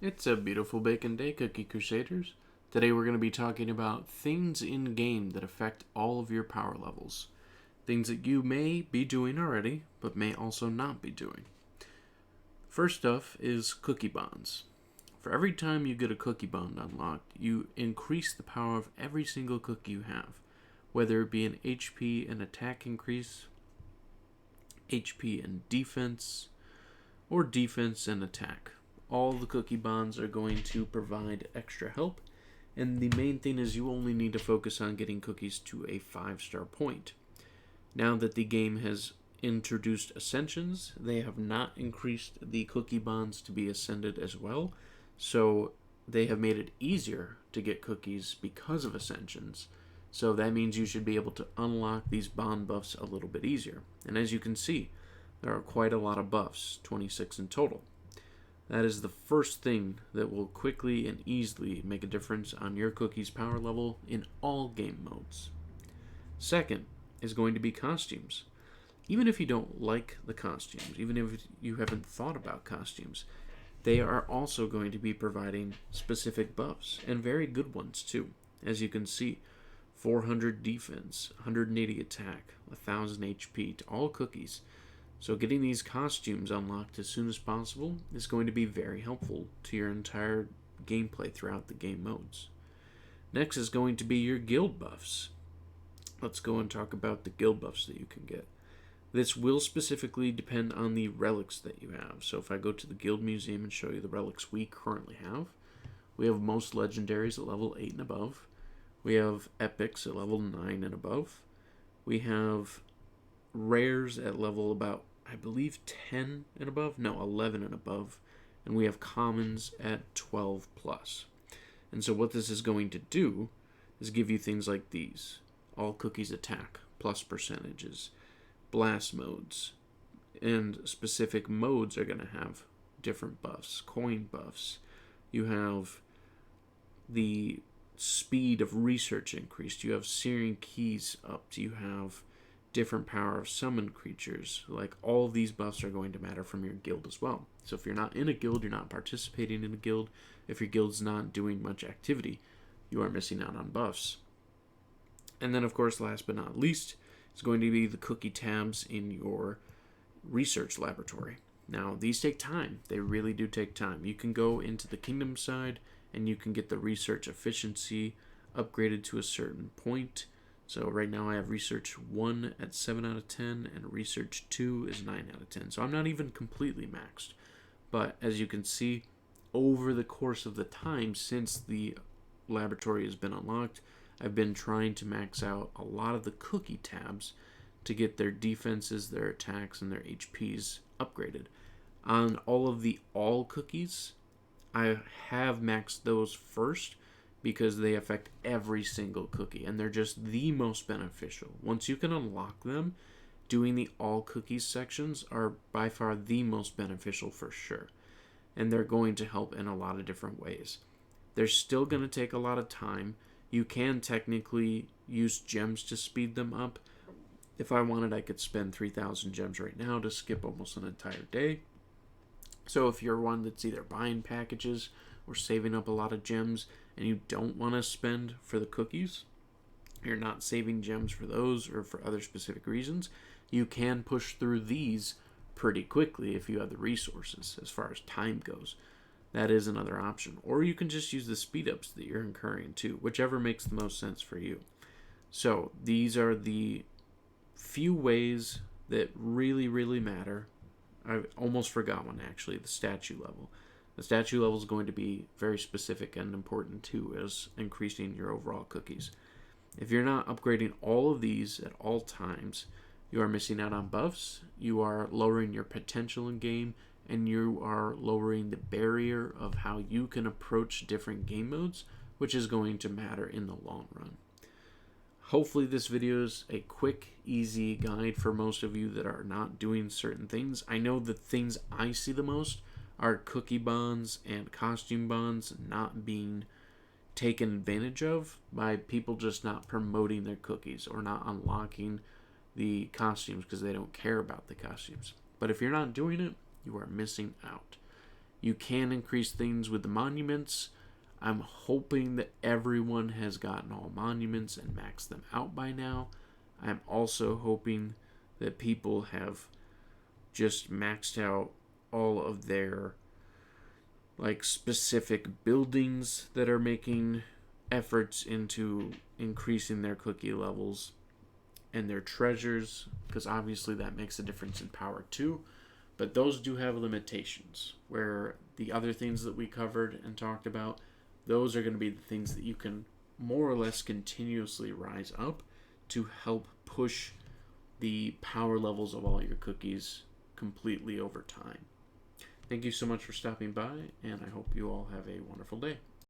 It's a beautiful bacon day, Cookie Crusaders. Today we're going to be talking about things in game that affect all of your power levels. Things that you may be doing already, but may also not be doing. First up is cookie bonds. For every time you get a cookie bond unlocked, you increase the power of every single cookie you have, whether it be an HP and attack increase, HP and defense, or defense and attack. All the cookie bonds are going to provide extra help, and the main thing is you only need to focus on getting cookies to a 5-star point. Now that the game has introduced ascensions, they have not increased the cookie bonds to be ascended as well, so they have made it easier to get cookies because of ascensions. So that means you should be able to unlock these bond buffs a little bit easier. And as you can see, there are quite a lot of buffs, 26 in total. That is the first thing that will quickly and easily make a difference on your cookie's power level in all game modes. Second is going to be costumes. Even if you don't like the costumes, even if you haven't thought about costumes, they are also going to be providing specific buffs, and very good ones too. As you can see, 400 defense, 180 attack, 1000 HP to all cookies. So getting these costumes unlocked as soon as possible is going to be very helpful to your entire gameplay throughout the game modes. Next is going to be your guild buffs. Let's go and talk about the guild buffs that you can get. This will specifically depend on the relics that you have. So if I go to the guild museum and show you the relics we currently have, we have most legendaries at level 8 and above. We have epics at level 9 and above. We have rares at level about, I believe, 10 and above. No, 11 and above. And we have commons at 12 plus. And so what this is going to do is give you things like these. All cookies attack, plus percentages, blast modes, and specific modes are going to have different buffs, coin buffs. You have the speed of research increased. You have searing keys upped. You have different power of summon creatures. Like, all these buffs are going to matter from your guild as well. So if you're not in a guild, you're not participating in a guild, if your guild's not doing much activity, you are missing out on buffs. And then, of course, last but not least, is going to be the cookie tabs in your research laboratory. Now, these take time. They really do take time. You can go into the kingdom side and you can get the research efficiency upgraded to a certain point. So right now I have research 1 at 7 out of 10 and research 2 is 9 out of 10. So I'm not even completely maxed. But as you can see, over the course of the time since the laboratory has been unlocked, I've been trying to max out a lot of the cookie tabs to get their defenses, their attacks, and their HPs upgraded. On all of the all cookies, I have maxed those first because they affect every single cookie, and they're just the most beneficial. Once you can unlock them, doing the all cookies sections are by far the most beneficial for sure, and they're going to help in a lot of different ways. They're still going to take a lot of time. You can technically use gems to speed them up. If I wanted, I could spend 3,000 gems right now to skip almost an entire day. So if you're one that's either buying packages or saving up a lot of gems and you don't want to spend for the cookies, you're not saving gems for those or for other specific reasons, you can push through these pretty quickly if you have the resources as far as time goes. That is another option. Or you can just use the speed ups that you're incurring too, whichever makes the most sense for you. So these are the few ways that really, really matter. I almost forgot one actually, the statue level. The statue level is going to be very specific and important too as increasing your overall cookies. If you're not upgrading all of these at all times, you are missing out on buffs, you are lowering your potential in game, and you are lowering the barrier of how you can approach different game modes, which is going to matter in the long run. Hopefully this video is a quick, easy guide for most of you that are not doing certain things. I know the things I see the most are cookie bonds and costume bonds not being taken advantage of by people just not promoting their cookies or not unlocking the costumes because they don't care about the costumes. But if you're not doing it, you are missing out. You can increase things with the monuments. I'm hoping that everyone has gotten all monuments and maxed them out by now. I'm also hoping that people have just maxed out all of their specific buildings that are making efforts into increasing their cookie levels and their treasures, because obviously that makes a difference in power too. But those do have limitations, where the other things that we covered and talked about, those are going to be the things that you can more or less continuously rise up to help push the power levels of all your cookies completely over time. Thank you so much for stopping by, and I hope you all have a wonderful day.